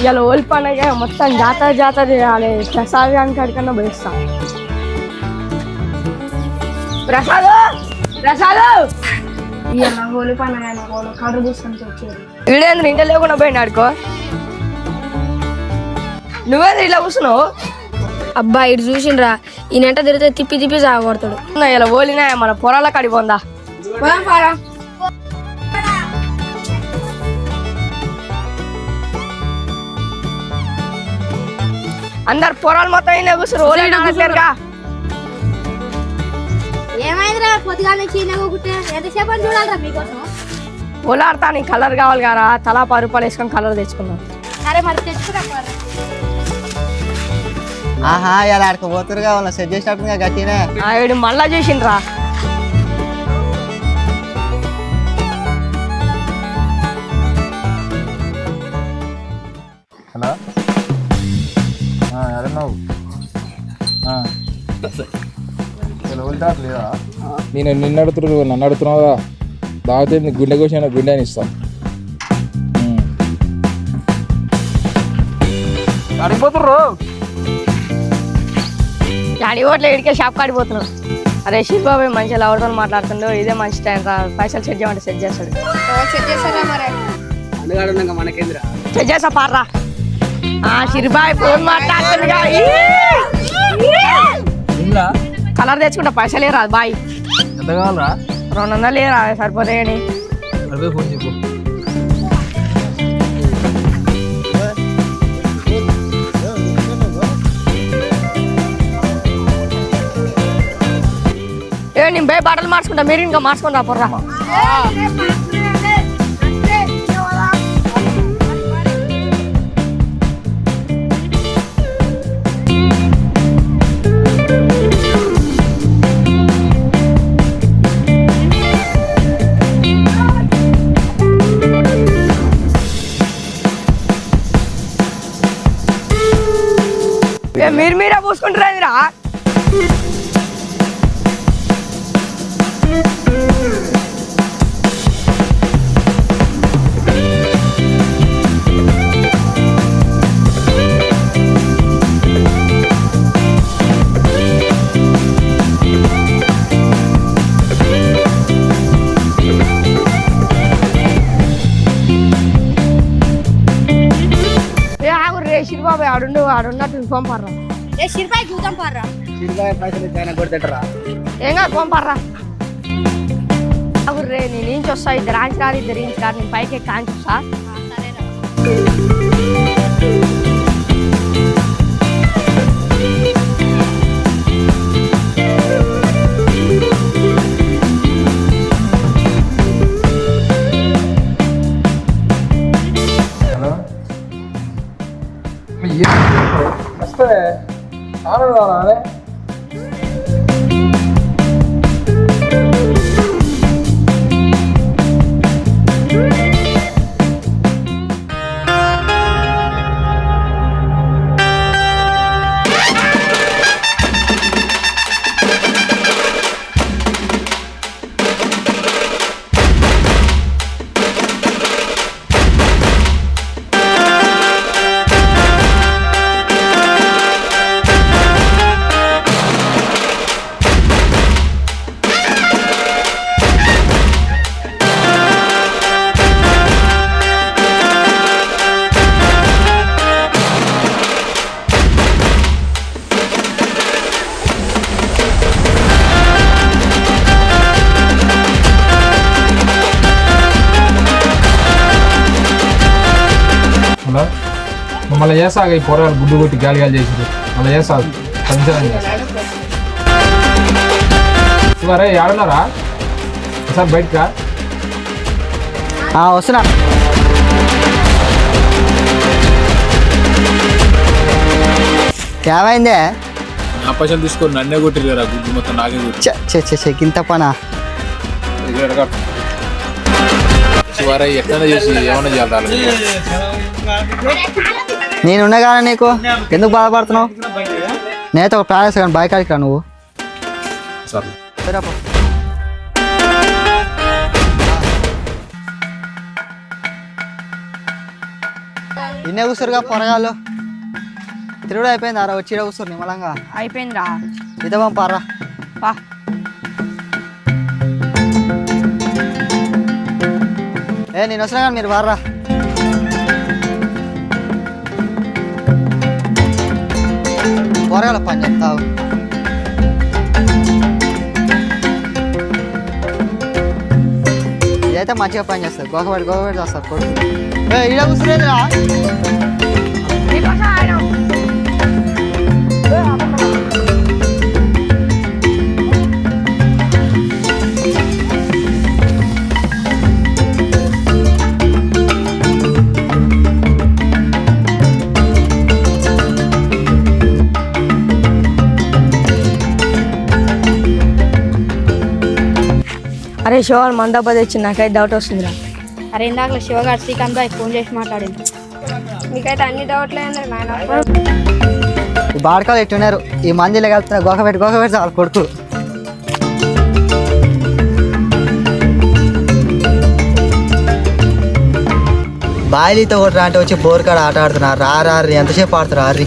ఇవాళ ఓలి పండుగ మొత్తం జాతర చేయాలి. ప్రసాదానికి అడికన్నా పోయిస్తాం. ప్రసాద్ ఇవాళ హోలీ పండుగ కలర్ పూసుకొని వచ్చారు. వీడేంద్ర ఇంట లేకుండా పోయింది ఆడుకో. నువ్వేంద్ర ఇలా కూర్చున్నావు? అబ్బా ఇటు చూసిండ్రా, ఈయనంట తిరిగితే తిప్పి తిప్పి సాగొడతాడు. ఇలా ఓలినా మన పొరాల కడిపోందా. అందరు పొరాలు మొత్తం అయినా కూర్చోరు. ఓలేరుగా ఏమైందిరా పొద్దుగా నుంచి ఎంతసేపు అని చూడాలరా మీకోసం. ఓలాడతా నీ కలర్ కావాలి కదా, తలా 10 రూపాయలు వేసుకొని కలర్ తెచ్చుకున్నాం. సరే మరి తెచ్చుకురా. ఆహా ఇలా ఆడుకోపోతురు కావాలా సెట్ చేసినట్టుగా గట్టినే. వీడు మళ్ళా చేసిండ్రా. హలో ఎడన్నావు? లేదా నేను నిన్ను అడుగుతున్నావు, నన్ను అడుగుతున్నావుగా. దాగితే నీ గుండె కోసిన గుండె అని ఇస్తాను. అడిగిపోతుర్రు. డాడీ ఓట్ల ఇడికే షాప్ కాడిపోతున్నావు. అరే శిల్బాబు మంచిగా ఎవరితో మాట్లాడుతుండో, ఇదే మంచి టైం రా. పైసలు సెట్ చేయమంటే సెట్ చేస్తాడు. సెట్ చేస్తా పార్రా. శిల్బాయ్ ఫోన్ మాట్లాడుతుండగా కలర్ తెచ్చుకుంటా. పైసలు లేరా బాయ్? ఎంత కావాలరా? 200 లేరా? సరిపోతాయని ఫోన్ చెప్పు. నేను పోయి బట్టలు మార్చుకుంటా, మీరు ఇంకా మార్చుకుని రా పొర్రా. మీరే పూసుకుంటారా? శిల్బాబు ఆడున్నట్టు పంపారా. ఏం కాదు పంపారా. రే నేను ఇంచి వస్తా, ఇద్దరు ఆంచి రాదు, ఇద్దరు ఇంచి రాదు. నేను పైకి కాంచి వస్తా. వస్తే ఆనందాలే. మళ్ళీ చేసాగా ఈ పొరగాలు గుడ్డు కొట్టి గాలి చేసారు. మళ్ళీ చేసాగు సంచలనం చేస్తారు. సరే ఆడున్నారా? సార్ బయటకా వస్తున్నా. ఏమైందే? నా పైసలు తీసుకొని నన్నే కొట్టిరా. గుడ్డు మొత్తం నాకే కొట్టి ఇంత పనా? చివర ఎట్లా చేసి ఏమన్నా చేయాలి. నేనున్నా కానీ నీకు ఎందుకు బాధపడుతున్నావు? నేనైతే ఒక ప్లాన్ వేస్తా కానీ బైక్ అడిగిరా నువ్వు. సరే ఇన్నే కూర్చోరుగా పొరగాళ్ళు తిరుగుడు అయిపోయింది అరా వచ్చి కూర్చోరు నిమ్మలంగా అయిపోయిందిరా ఇదే పంపారా పా నేను వస్తున్నా కానీ మీరు వారా పొరగాల పని చెప్తావు ఇదైతే మంచిగా పని చేస్తారు గోకబెట్టి చేస్తారు కొడుకు ఇలా కూర్చునేదిరా నీకోసం ఆయన అరే శివాల్ మన డబ్బా తెచ్చి నాకైతే డౌట్ వస్తుందిరా. అరే ఇందాక శివగారు శ్రీకాంత్ బాయ్ ఫోన్ చేసి మాట్లాడింది. నీకైతే అన్ని డౌట్లే నాయన. ఈ బాడకాలు ఎట్టున్నారు ఈ మందిలో కలుపుతున్నా గోకబెట్టి చాలు కొడుకు. బాయిలీతో కొట్టరా అంటే వచ్చి బోర్ కాడ ఆట ఆడుతున్నారు. రారు ఎంతసేపు ఆడుతున్నారు.